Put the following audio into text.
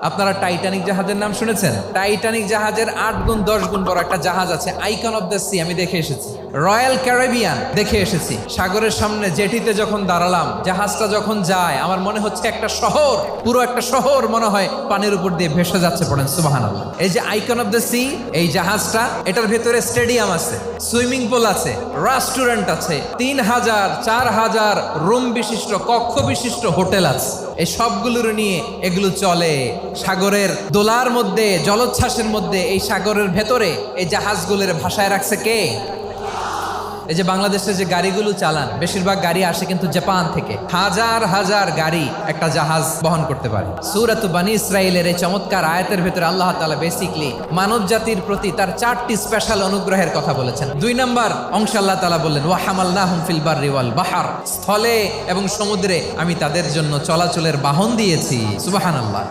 আপনারা টাইটানিক জাহাজের নাম শুনেছেন? টাইটানিক জাহাজের 8 গুণ 10 গুণ বড় একটা জাহাজ আছে, আইকন অফ দ্য সি। আমি দেখে এসেছি। রয়্যাল ক্যারিবিয়ান দেখে এসেছি। সাগরের সামনে জেটিতে যখন দাঁড়ালাম, জাহাজটা যখন যায়, আমার মনে হচ্ছে একটা শহর, পুরো একটা শহর মনে হয় পানির উপর দিয়ে ভেসে যাচ্ছে। পড়েন সুবহানাল্লাহ। এই যে আইকন অফ দ্য সি, এই জাহাজটা, এটার ভেতরে স্টেডিয়াম আছে, সুইমিং পুল আছে, রেস্টুরেন্ট আছে, 3000 4000 রুম বিশিষ্ট, কক্ষ বিশিষ্ট হোটেল আছে। এই সবগুলোর নিয়ে এগুলো চলে সাগরের দোলার মধ্যে, জলোচ্ছ্বাসের মধ্যে। এই সাগরের ভেতরে এই জাহাজগুলোর ভাষায় রাখছে কে? এই যে বাংলাদেশে যে গাড়িগুলো চালান, বেশিরভাগ গাড়ি আসে কিন্তু জাপান থেকে। হাজার হাজার গাড়ি একটা জাহাজ বহন করতে পারে। সূরাত বানী ইসরাইলের এই চমৎকার আয়াতের ভেতরে আল্লাহ তাআলা বেসিকলি মানব জাতির প্রতি তার 4টি স্পেশাল অনুগ্রহের কথা বলেছেন। 2 নম্বর অংশ আল্লাহ তাআলা বললেন, ওয়া হামালনাহুম ফিল বাররি ওয়াল বাহর, স্থলে এবং সমুদ্রে আমি তাদের জন্য চলাচলের বাহন দিয়েছি। সুবহানাল্লাহ।